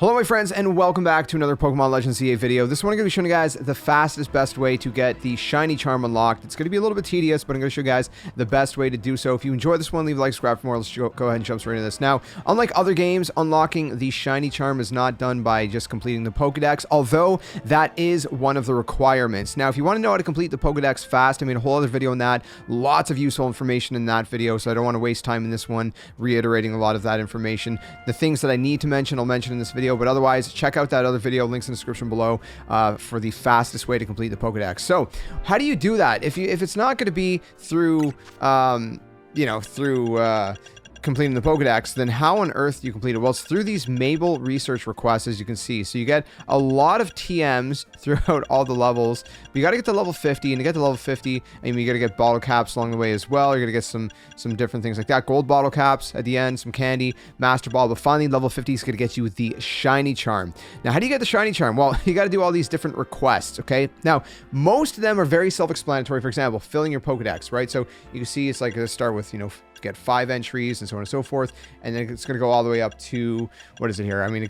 Hello my friends and welcome back to another Pokemon Legends CA video. This one I'm going to be showing you guys the fastest, best way to get the shiny charm unlocked. It's going to be a little bit tedious, but I'm going to show you guys the best way to do so. If you enjoy this one, leave a like, subscribe for more. Let's go ahead and jump straight into this. Now, unlike other games, unlocking the shiny charm is not done by just completing the Pokedex, although that is one of the requirements. Now, if you want to know how to complete the Pokedex fast, I made a whole other video on that. Lots of useful information in that video, so I don't want to waste time in this one reiterating a lot of that information. The things that I need to mention, I'll mention in this video, but otherwise, check out that other video, links in the description below, for the fastest way to complete the Pokedex. So, how do you do that? If it's not going to be through, completing the Pokedex, then how on earth do you complete it? Well, it's through these Mable research requests, as you can see. So you get a lot of TMs throughout all the levels. But you got to get to level 50, and to get to level 50, you got to get bottle caps along the way as well. You're going to get some different things like that. Gold bottle caps at the end, some candy, Master Ball. But finally, level 50 is going to get you the shiny charm. Now, how do you get the shiny charm? Well, you got to do all these different requests, okay? Now, most of them are very self-explanatory. For example, filling your Pokedex, right? So you can see it's like, let's start with, get 5 entries and so on and so forth, and then it's going to go all the way up to, what is it here? I mean, it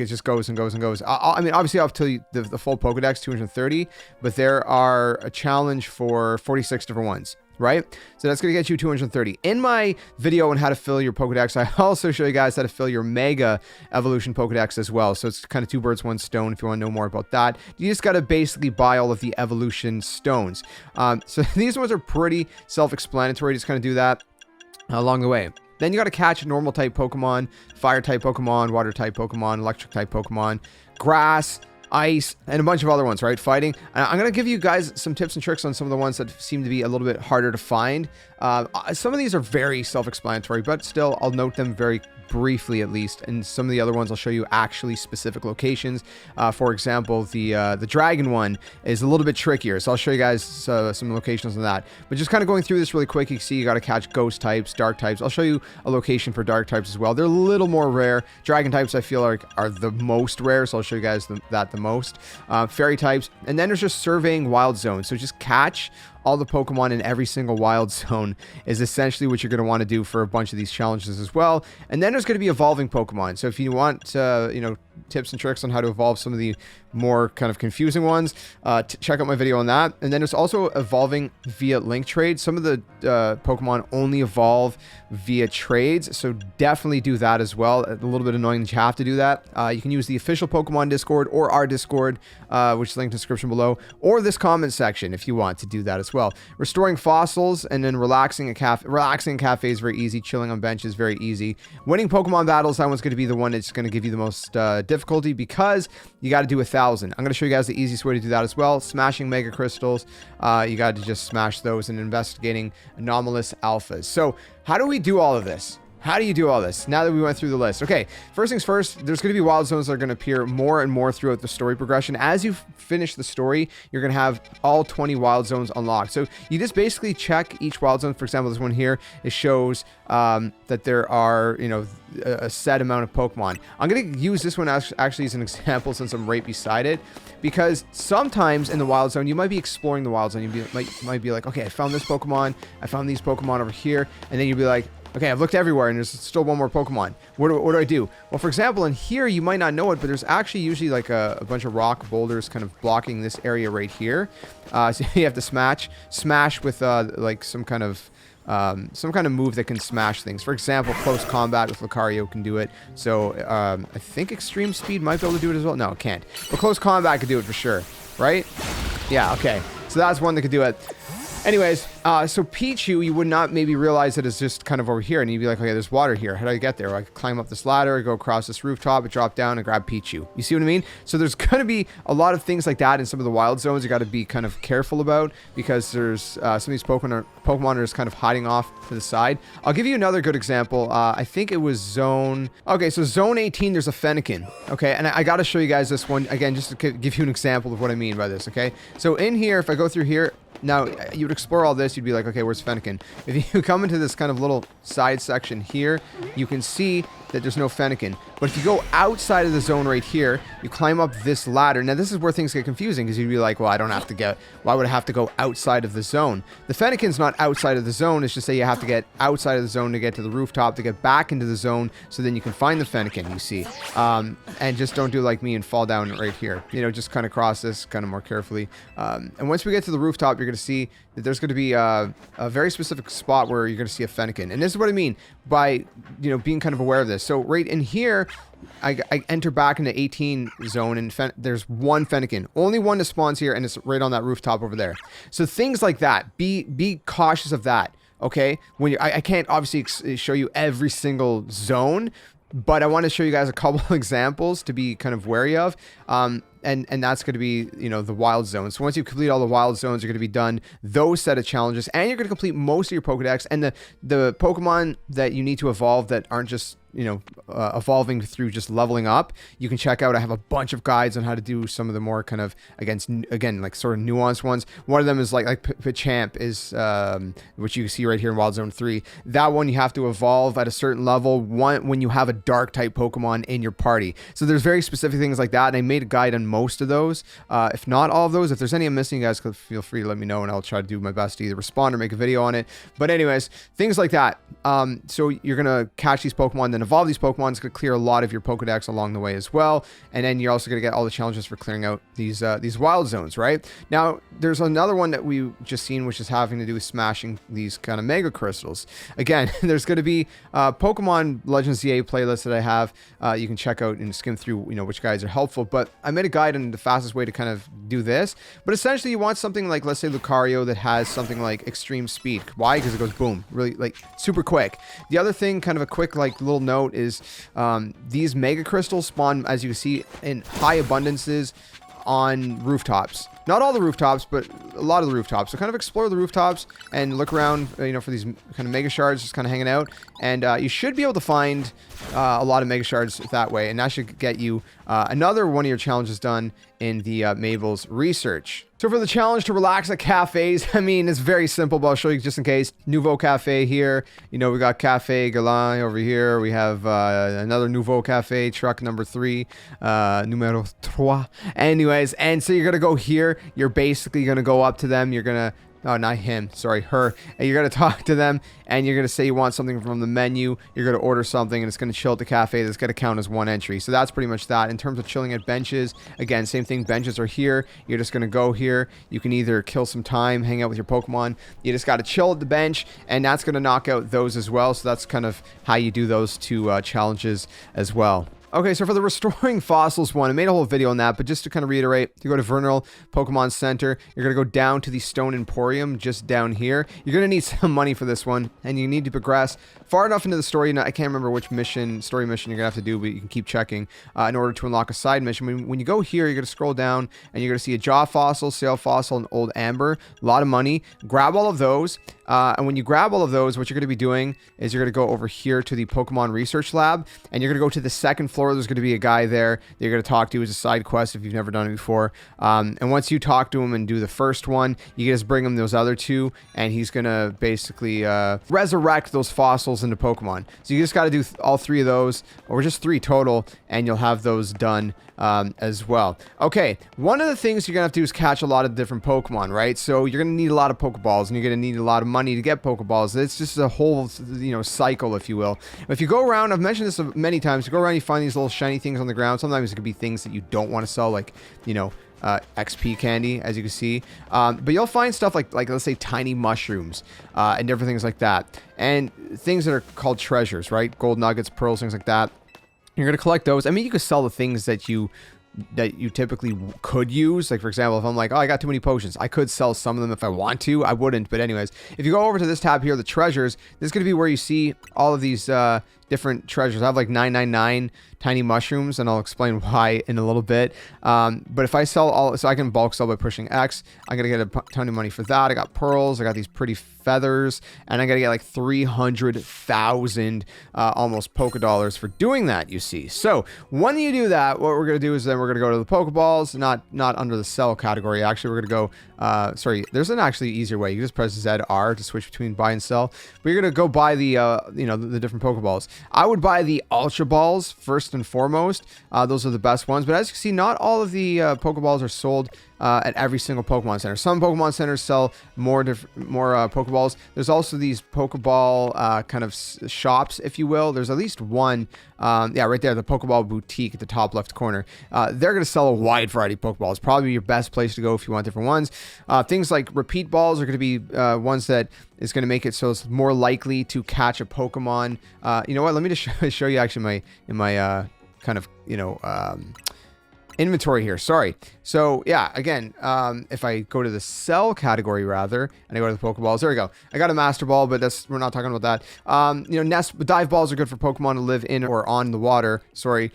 just goes and goes and goes. I mean, obviously up to the full Pokedex, 230, but there are a challenge for 46 different ones, right? So that's going to get you 230. In my video on how to fill your Pokedex, I also show you guys how to fill your Mega Evolution Pokedex as well. So it's kind of 2 birds, 1 stone if you want to know more about that. You just got to basically buy all of the Evolution Stones. So these ones are pretty self-explanatory. Just kind of do that along the way. Then you got to catch normal type Pokemon, fire type Pokemon, water type Pokemon, electric type Pokemon, grass, ice, and a bunch of other ones, right? Fighting. I'm going to give you guys some tips and tricks on some of the ones that seem to be a little bit harder to find. Some of these are very self-explanatory, but still, I'll note them very briefly at least, and some of the other ones I'll show you actually specific locations. For example, the dragon one is a little bit trickier, so I'll show you guys some locations on that. But just kind of going through this really quick, you can see you got to catch ghost types, dark types. I'll show you a location for dark types as well. They're a little more rare. Dragon types I feel like are the most rare, so I'll show you guys that the most. Fairy types, and then there's just surveying wild zones. So just catch all the Pokemon in every single wild zone is essentially what you're going to want to do for a bunch of these challenges as well. And then there's going to be evolving Pokemon. So if you want, tips and tricks on how to evolve some of the more kind of confusing ones, check out my video on that. And then there's also evolving via link trade. Some of the Pokemon only evolve via trades, so definitely do that as well. A little bit annoying that you have to do that. You can use the official Pokemon Discord or our Discord, which is linked in the description below, or this comment section if you want to do that as well. Restoring fossils and then relaxing in cafe is very easy. Chilling on benches very easy. Winning Pokemon battles, that one's going to be the one that's going to give you the most difficulty because you got to do 1,000. I'm going to show you guys the easiest way to do that as well. Smashing Mega Crystals. You got to just smash those and investigating anomalous alphas. So how do we do all of this? How do you do all this now that we went through the list? Okay, first things first, there's going to be wild zones that are going to appear more and more throughout the story progression. As you finish the story, you're going to have all 20 wild zones unlocked. So you just basically check each wild zone. For example, this one here, it shows that there are, a set amount of Pokemon. I'm going to use this one actually as an example since I'm right beside it, because sometimes in the wild zone, you might be exploring the wild zone. You might be like, okay, I found this Pokemon, I found these Pokemon over here, and then you'll be like, okay, I've looked everywhere and there's still one more Pokemon. What do I do? Well, for example, in here, you might not know it, but there's actually usually like a bunch of rock boulders kind of blocking this area right here. So you have to smash with like some kind of move that can smash things. For example, close combat with Lucario can do it. So I think extreme speed might be able to do it as well. No, it can't. But close combat could do it for sure, right? Yeah, okay. So that's one that could do it. Anyways, so Pichu, you would not maybe realize that it's just kind of over here, and you'd be like, okay, there's water here. How do I get there? Well, I could climb up this ladder, go across this rooftop, drop down, and grab Pichu. You see what I mean? So there's going to be a lot of things like that in some of the wild zones you got to be kind of careful about, because there's some of these Pokemon are just kind of hiding off to the side. I'll give you another good example. I think it was Zone 18, there's a Fennekin. Okay, and I got to show you guys this one, again, just to give you an example of what I mean by this, okay? So in here, if I go through here, Now, you would explore all this, you'd be like, okay, where's Fennekin? If you come into this kind of little side section here, you can see that there's no Fennekin. But if you go outside of the zone right here, you climb up this ladder. Now, this is where things get confusing, because you'd be like, well, I don't have to get... Why would I have to go outside of the zone? The Fennekin's not outside of the zone. It's just that you have to get outside of the zone to get to the rooftop, to get back into the zone, so then you can find the Fennekin, you see. And just don't do like me and fall down right here. You know, just kind of cross this kind of more carefully. And once we get to the rooftop, you're going to see that there's going to be a very specific spot where you're going to see a Fennekin. And this is what I mean by, you know, being kind of aware of this. So right in here, I enter back into 18 zone, and there's one Fennekin. Only one that spawns here, and it's right on that rooftop over there. So things like that. Be cautious of that, okay? When I can't obviously show you every single zone, but I want to show you guys a couple examples to be kind of wary of. And that's going to be, you know, the wild zones. So once you complete all the wild zones, you're going to be done those set of challenges, and you're going to complete most of your Pokedex. And the Pokemon that you need to evolve that aren't just, you know, evolving through just leveling up, you can check out. I have a bunch of guides on how to do some of the more kind of, again, like sort of nuanced ones. One of them is like PREAMP is, which you see right here in Wild Zone 3. That one you have to evolve at a certain level when you have a dark type Pokemon in your party. So there's very specific things like that, and I made a guide on most of those, if not all of those. If there's any I'm missing, you guys could feel free to let me know, and I'll try to do my best to either respond or make a video on it. But anyways, things like that. So you're gonna catch these Pokemon, then evolve these Pokemon. It's gonna clear a lot of your Pokedex along the way as well, and then you're also gonna get all the challenges for clearing out these wild zones. Right now, there's another one that we just seen, which is having to do with smashing these kind of mega crystals. Again, there's gonna be Pokemon Legends ZA playlist that I have. You can check out and skim through, you know, which guides are helpful. But I made a guide on the fastest way to kind of do this. But essentially, you want something like, let's say, Lucario that has something like extreme speed. Why? Because it goes boom, really, like, super quick. The other thing, kind of a quick, like, little note is these mega crystals spawn, as you can see, in high abundances on rooftops. Not all the rooftops, but a lot of the rooftops. So kind of explore the rooftops and look around, you know, for these kind of mega shards just kind of hanging out. And you should be able to find a lot of mega shards that way. And that should get you another one of your challenges done in the Mable's research. So for the challenge to relax at cafes, I mean, it's very simple, but I'll show you just in case. Nouveau Cafe here. You know, we got Cafe Galant over here. We have another Nouveau Cafe, truck number 3, numero 3. Anyways, and so you're going to go here. You're basically going to go up to them. You're going to... Oh, not him. Sorry, her. And you're going to talk to them, and you're going to say you want something from the menu. You're going to order something, and it's going to chill at the cafe. That's going to count as one entry. So that's pretty much that. In terms of chilling at benches, again, same thing. Benches are here. You're just going to go here. You can either kill some time, hang out with your Pokemon. You just got to chill at the bench, and that's going to knock out those as well. So that's kind of how you do those two challenges as well. Okay, so for the restoring fossils one, I made a whole video on that, but just to kind of reiterate, you go to Vernal Pokemon Center, you're going to go down to the Stone Emporium just down here. You're going to need some money for this one, and you need to progress far enough into the story. Now, I can't remember which story mission you're going to have to do, but you can keep checking in order to unlock a side mission. When you go here, you're going to scroll down, and you're going to see a Jaw Fossil, Sail Fossil, and Old Amber. A lot of money. Grab all of those. And when you grab all of those, what you're going to be doing is you're going to go over here to the Pokemon Research Lab, and you're going to go to the second floor. There's going to be a guy there that you're going to talk to as a side quest if you've never done it before. And once you talk to him and do the first one, you just bring him those other two, and he's going to basically resurrect those fossils into Pokemon. So you just got to do all 3 of those, or just 3 total, and you'll have those done as well. Okay, one of the things you're gonna have to do is catch a lot of different Pokemon, right? So you're gonna need a lot of Pokeballs, and you're gonna need a lot of money to get Pokeballs. It's just a whole, you know, cycle, if you will. If you go around, I've mentioned this many times, you go around, you find these little shiny things on the ground. Sometimes it could be things that you don't want to sell, like, you know, XP candy, as you can see. But you'll find stuff like let's say tiny mushrooms and different things like that, and things that are called treasures, right? Gold nuggets, pearls, things like that. You're going to collect those. I mean, you could sell the things that you typically could use. Like, for example, if I'm like, oh, I got too many potions, I could sell some of them if I want to. I wouldn't. But anyways, if you go over to this tab here, the treasures, this is going to be where you see all of these different treasures. I have like 999 tiny mushrooms, and I'll explain why in a little bit. But if I sell all, so I can bulk sell by pushing X, I'm gonna get a ton of money for that. I got pearls, I got these pretty feathers, and I gotta get like 300,000 almost Poké dollars for doing that, you see. So when you do that, what we're gonna do is then we're gonna go to the Pokeballs, not under the sell category. Actually, we're gonna go, sorry, there's an actually easier way. You can just press ZR to switch between buy and sell. We're gonna go buy the, you know, the different Pokeballs. I would buy the Ultra Balls first and foremost. Those are the best ones. But as you can see, not all of the Pokeballs are sold at every single Pokemon Center. Some Pokemon Centers sell more Pokeballs. There's also these Pokeball kind of shops, if you will. There's at least one, yeah, right there, the Pokeball Boutique at the top left corner. They're going to sell a wide variety of Pokeballs. Probably your best place to go if you want different ones. Things like repeat balls are going to be ones that is going to make it so it's more likely to catch a Pokemon. You know what? Let me just show you actually my kind of, you know, inventory here. Sorry. So yeah, again, if I go to the sell category rather, and I go to the Pokeballs, there we go. I got a Master Ball, but we're not talking about that. You know, dive balls are good for Pokemon to live in or on the water. Sorry.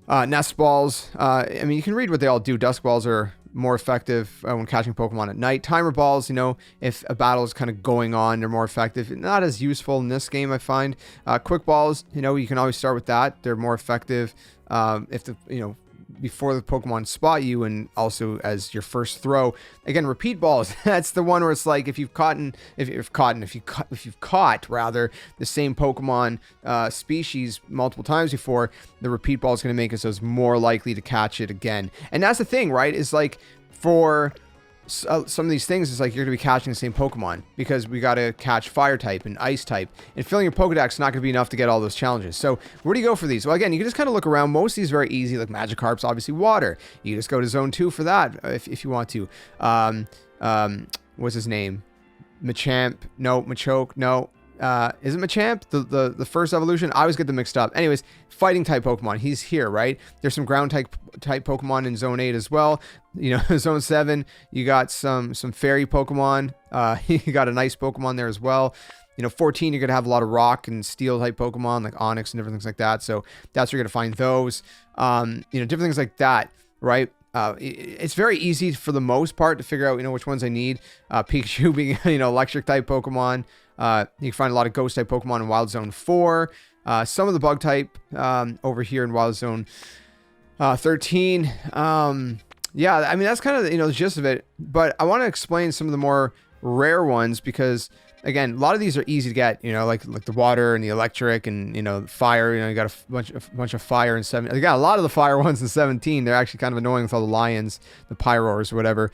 Nest balls. I mean, you can read what they all do. Dusk balls are more effective when catching Pokemon at night. Timer balls, you know, if a battle is kind of going on, they're more effective. Not as useful in this game, I find. Quick balls, you know, you can always start with that. They're more effective if the, you know, before the Pokemon spot you, and also as your first throw. Again, repeat balls. That's the one where it's like if you've caught rather the same Pokemon species multiple times before, the repeat ball is going to make it so it's more likely to catch it again. And that's the thing, right? Is like for some of these things, it's like you're going to be catching the same Pokemon because we got to catch Fire type and Ice type. And filling your Pokedex is not going to be enough to get all those challenges. So where do you go for these? Well, again, you can just kind of look around. Most of these are very easy, like Magikarp's obviously water. You just go to Zone 2 for that if you want to. What's his name? Machamp? No. Machoke? No. Is it Machamp? The first evolution? I always get them mixed up. Anyways, fighting type Pokemon. He's here, right? There's some ground type Pokemon in Zone 8 as well. You know, Zone 7, you got some fairy Pokemon. You got a nice Pokemon there as well. You know, 14, you're going to have a lot of rock and steel type Pokemon like Onix and different things like that. So that's where you're going to find those. You know, different things like that, right? It's very easy for the most part to figure out, you know, which ones I need. Pikachu being, you know, electric type Pokemon. You can find a lot of ghost type Pokemon in Wild Zone 4. Some of the bug type over here in Wild Zone 13. Yeah, I mean, that's kind of, you know, the gist of it. But I want to explain some of the more rare ones because, again, a lot of these are easy to get, you know, like the water and the electric and, you know, fire. You know, you got a bunch of fire in 7. You got a lot of the fire ones in 17. They're actually kind of annoying with all the lions, the Pyroars or whatever.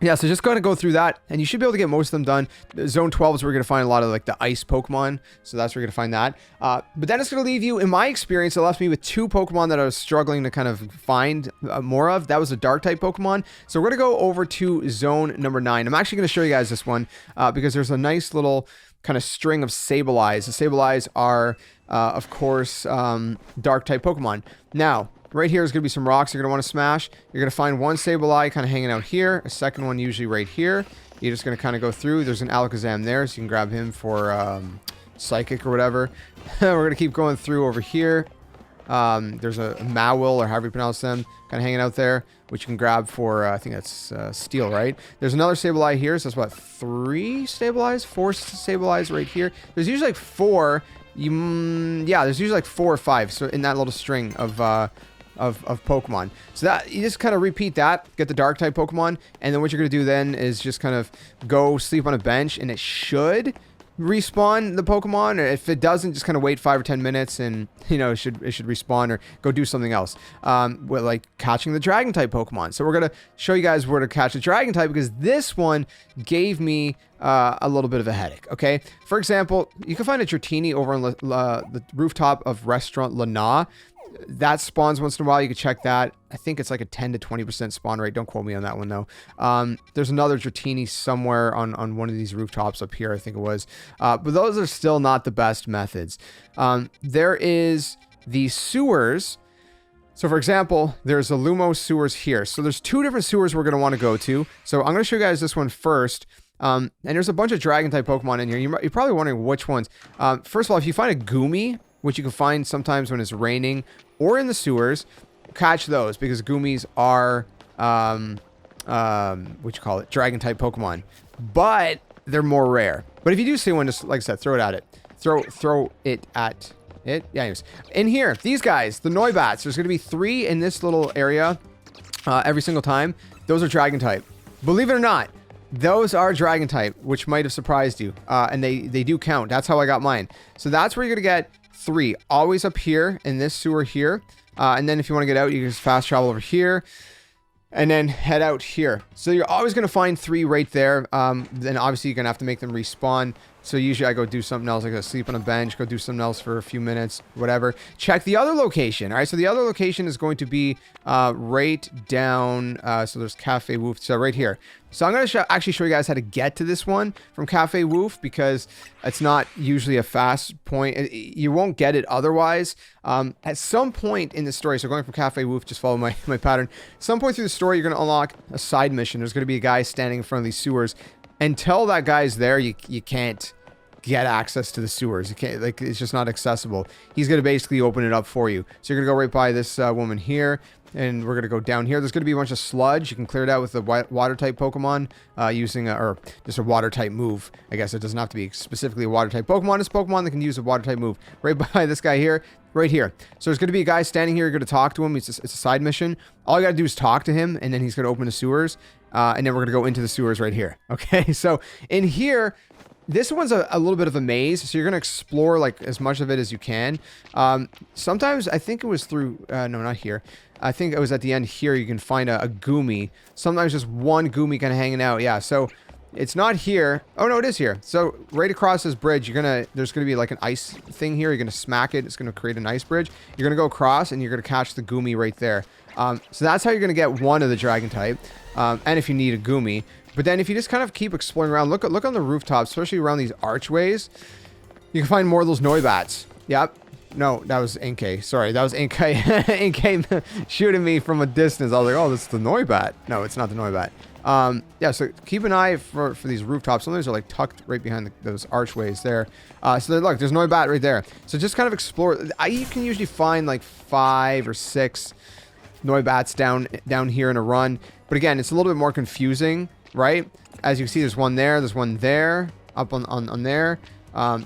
Yeah, so just going to go through that, and you should be able to get most of them done. Zone 12 is where we're going to find a lot of, like, the ice Pokemon, so that's where you're going to find that. But then it's going to leave you, in my experience, it left me with 2 Pokemon that I was struggling to kind of find more of. That was a Dark-type Pokemon. So we're going to go over to Zone number 9. I'm actually going to show you guys this one, because there's a nice little kind of string of Sableyes. The Sableyes are, of course, Dark-type Pokemon. Now, right here is going to be some rocks you're going to want to smash. You're going to find one Sableye kind of hanging out here. A second one usually right here. You're just going to kind of go through. There's an Alakazam there, so you can grab him for Psychic or whatever. We're going to keep going through over here. There's a Mable, or however you pronounce them, kind of hanging out there, which you can grab for, I think that's Steel, right? There's another Sableye here, so that's what, 3 Sableyes? 4 Sableyes right here. There's usually like 4. Yeah, there's usually like 4 or 5, so in that little string of Pokemon. So that you just kind of repeat that, get the dark type Pokemon, and then what you're going to do then is just kind of go sleep on a bench, and it should respawn the Pokemon. Or if it doesn't, just kind of wait 5 or 10 minutes, and you know it should respawn, or go do something else. With like catching the dragon type Pokemon. So we're gonna show you guys where to catch the dragon type, because this one gave me a little bit of a headache. Okay, for example, you can find a Dratini over on the rooftop of Restaurant Lana. That spawns once in a while. You can check that. I think it's like a 10 to 20% spawn rate. Don't quote me on that one, though. There's another Dratini somewhere on one of these rooftops up here, I think it was. But those are still not the best methods. There is the sewers. So, for example, there's a Lumos sewers here. So there's 2 different sewers we're going to want to go to. So I'm going to show you guys this one first. And there's a bunch of Dragon-type Pokemon in here. You're probably wondering which ones. First of all, if you find a Goomy, which you can find sometimes when it's raining or in the sewers, catch those because Goomies are, what you call it, Dragon-type Pokemon. But they're more rare. But if you do see one, just like I said, throw it at it. Throw it at it. Yeah, anyways. In here, these guys, the Noibats. There's going to be 3 in this little area every single time. Those are Dragon-type. Believe it or not, those are Dragon-type, which might have surprised you. And they do count. That's how I got mine. So that's where you're going to get 3. Always up here in this sewer here. And then if you want to get out, you can just fast travel over here. And then head out here. So you're always going to find 3 right there. Then obviously you're going to have to make them respawn. So usually I go do something else. I go sleep on a bench, go do something else for a few minutes, whatever. Check the other location. All right, so the other location is going to be right down. So there's Cafe Woof. So right here. So I'm going to actually show you guys how to get to this one from Cafe Woof because it's not usually a fast point. You won't get it otherwise. At some point in the story, so going from Cafe Woof, just follow my pattern. At some point through the story, you're going to unlock a side mission. There's going to be a guy standing in front of these sewers. Until that guy's there, you can't get access to the sewers. You can't, like, it's just not accessible. He's going to basically open it up for you. So you're going to go right by this woman here. And we're going to go down here. There's going to be a bunch of sludge. You can clear it out with the water-type Pokemon using or just a water-type move. I guess it doesn't have to be specifically a water-type Pokemon. It's Pokemon that can use a water-type move. Right by this guy here. Right here. So there's going to be a guy standing here. You're going to talk to him. It's a side mission. All you got to do is talk to him, and then he's going to open the sewers. And then we're going to go into the sewers right here. Okay, so in here, this one's a little bit of a maze, so you're going to explore like as much of it as you can. Sometimes, I think it was through, no, not here. I think it was at the end here, you can find a Goomy. Sometimes just one Goomy kind of hanging out. Yeah, so it's not here. Oh, no, it is here. So right across this bridge, there's going to be like an ice thing here. You're going to smack it. It's going to create an ice bridge. You're going to go across, and you're going to catch the Goomy right there. So that's how you're going to get one of the Dragon type. And if you need a Goomy. But then if you just kind of keep exploring around, look on the rooftops, especially around these archways, you can find more of those Noibats. Yep. No, that was Inkay. Sorry, that was Inkay. Inkay shooting me from a distance. I was like, oh, this is the Noibat. No, it's not the Noibat. Yeah, so keep an eye for these rooftops. Some of these are like tucked right behind those archways there. So look, there's Noibat right there. So just kind of explore. You can usually find like 5 or 6 Noibats down here in a run. But again, it's a little bit more confusing, right? As you can see, there's one there, up on there.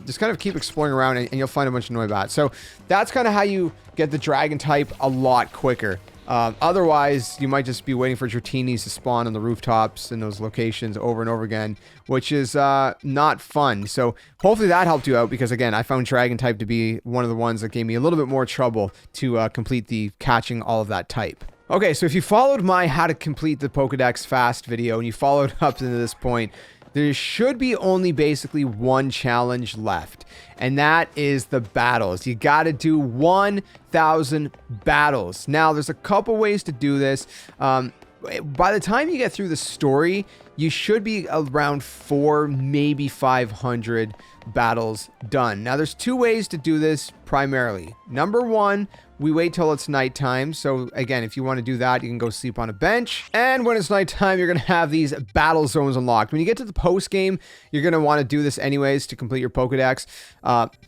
Just kind of keep exploring around and you'll find a bunch of Noibats. So that's kind of how you get the Dragon type a lot quicker. Otherwise, you might just be waiting for Dratini's to spawn on the rooftops in those locations over and over again, which is not fun. So hopefully that helped you out because, again, I found Dragon type to be one of the ones that gave me a little bit more trouble to complete the catching all of that type. Okay, so if you followed my how to complete the Pokedex fast video and you followed up to this point, there should be only basically one challenge left, and that is the battles. You got to do 1,000 battles. Now, there's a couple ways to do this. By the time you get through the story, you should be around 4, maybe 500 battles done. Now, there's 2 ways to do this primarily. Number 1, we wait till it's nighttime. So again, if you want to do that, you can go sleep on a bench. And when it's nighttime, you're going to have these battle zones unlocked. When you get to the post game, you're going to want to do this anyways to complete your Pokedex,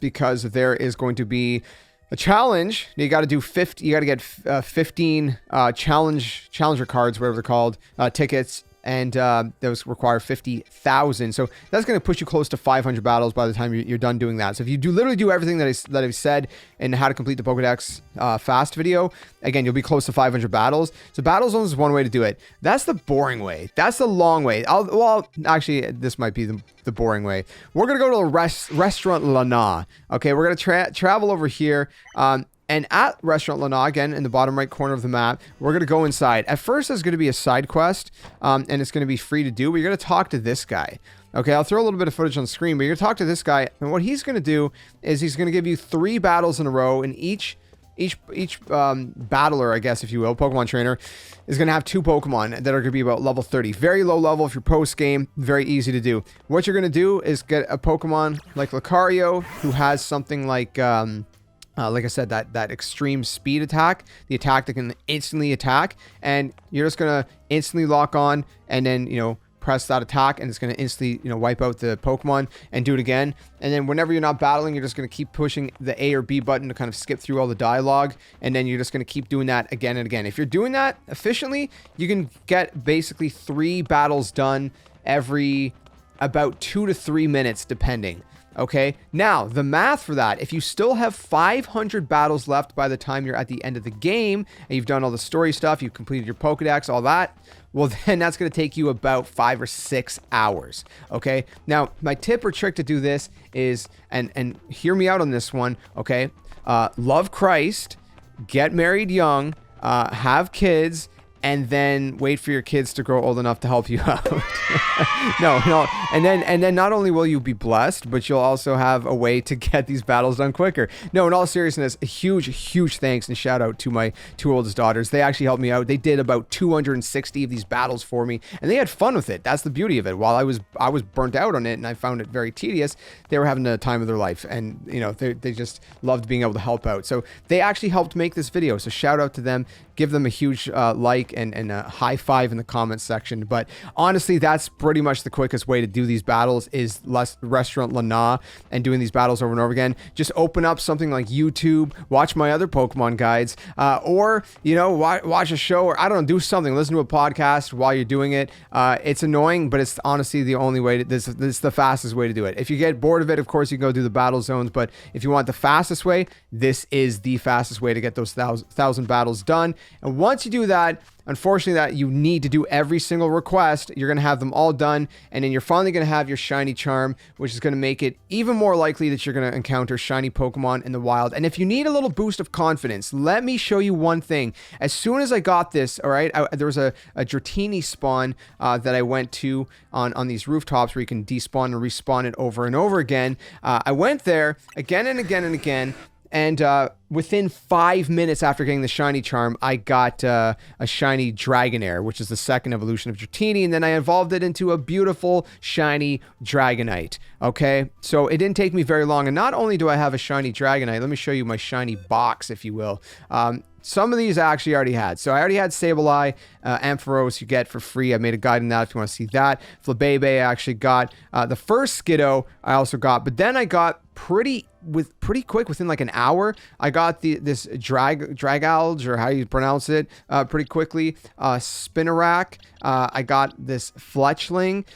because there is going to be a challenge. You got to do 50. You got to get 15 challenger cards, whatever they're called, tickets. And those require 50,000. So that's going to push you close to 500 battles by the time you're done doing that. So if you literally do everything that I've said in how to complete the Pokedex fast video, again, you'll be close to 500 battles. So battle zones is one way to do it. That's the boring way. That's the long way. Well, actually, this might be the boring way. We're going to go to the Restaurant Lana. Okay, we're going to travel over here. And at Restaurant Lana, again, in the bottom right corner of the map, we're going to go inside. At first, there's going to be a side quest, and it's going to be free to do, but you're going to talk to this guy. Okay, I'll throw a little bit of footage on the screen, but you're going to talk to this guy, and what he's going to do is he's going to give you 3 battles in a row, and each battler, I guess, if you will, Pokemon trainer, is going to have 2 Pokemon that are going to be about level 30. Very low level if you're post-game, very easy to do. What you're going to do is get a Pokemon like Lucario, who has something like I said, that extreme speed attack, the attack that can instantly attack, and you're just going to instantly lock on and then, press that attack, and it's going to instantly, you know, wipe out the Pokemon and do it again. And then whenever you're not battling, you're just going to keep pushing the A or B button to kind of skip through all the dialogue, and then you're just going to keep doing that again and again. If you're doing that efficiently, you can get basically 3 battles done every about 2 to 3 minutes, depending. Okay, now the math for that, if you still have 500 battles left by the time you're at the end of the game, and you've done all the story stuff, you've completed your Pokedex, all that, well, then that's going to take you about 5 or 6 hours. Okay, now my tip or trick to do this is, and hear me out on this one, okay, love Christ, get married young, have kids, and then wait for your kids to grow old enough to help you out. no, and then not only will you be blessed, but you'll also have a way to get these battles done quicker. No, in all seriousness, a huge thanks and shout out to my 2 oldest daughters. They actually helped me out. They did about 260 of these battles for me, and they had fun with it. That's the beauty of it. While I was burnt out on it and I found it very tedious, they were having the time of their life, and you know, they just loved being able to help out. So they actually helped make this video. So shout out to them. Give them a huge like and a high five in the comments section. But honestly, that's pretty much the quickest way to do these battles, is Restaurant Lana and doing these battles over and over again. Just open up something like YouTube, watch my other Pokemon guides, or, you know, watch a show, or I don't know, do something, listen to a podcast while you're doing it. It's annoying, but it's honestly the only way this is the fastest way to do it. If you get bored of it, of course, you go do the battle zones, but if you want the fastest way, this is the fastest way to get those 1,000 battles done. And once you do that, unfortunately, that you need to do every single request. You're going to have them all done, and then you're finally going to have your shiny charm, which is going to make it even more likely that you're going to encounter shiny Pokemon in the wild. And if you need a little boost of confidence, let me show you one thing. As soon as I got this, all right, there was a Dratini spawn that I went to on these rooftops where you can despawn and respawn it over and over again. I went there again and again and again. And within 5 minutes after getting the shiny charm, I got a shiny Dragonair, which is the second evolution of Dratini, and then I evolved it into a beautiful shiny Dragonite. Okay, so it didn't take me very long, and not only do I have a shiny Dragonite, let me show you my shiny box, if you will. Some of these I actually already had. So I already had Sableye, Ampharos you get for free. I made a guide on that if you want to see that. Flabebe I actually got. The first Skiddo I also got, but then I got pretty quick, within like an hour, I got this Dragalge, or how you pronounce it, pretty quickly. Spinarak. I got this Fletchling.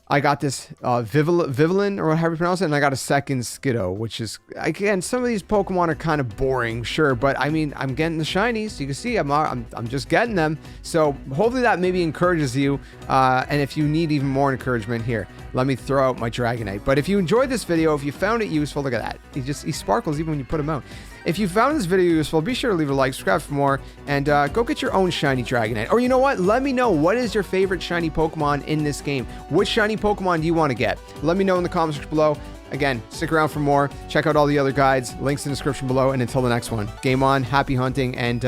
I got this Vivillin, or however you pronounce it, and I got a second Skiddo, which is, again, some of these Pokemon are kind of boring, sure, but I mean, I'm getting the shinies. You can see I'm just getting them. So hopefully that maybe encourages you, and if you need even more encouragement, here, let me throw out my Dragonite. But if you enjoyed this video, if you found it useful, look at that. He sparkles even when you put him out. If you found this video useful, be sure to leave a like, subscribe for more, and go get your own shiny Dragonite. Or you know what? Let me know, what is your favorite shiny Pokemon in this game? Which shiny Pokemon do you want to get? Let me know in the comments section below. Again, stick around for more. Check out all the other guides. Links in the description below. And until the next one, game on, happy hunting, and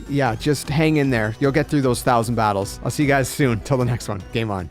yeah, just hang in there. You'll get through those 1,000 battles. I'll see you guys soon. Till the next one, game on.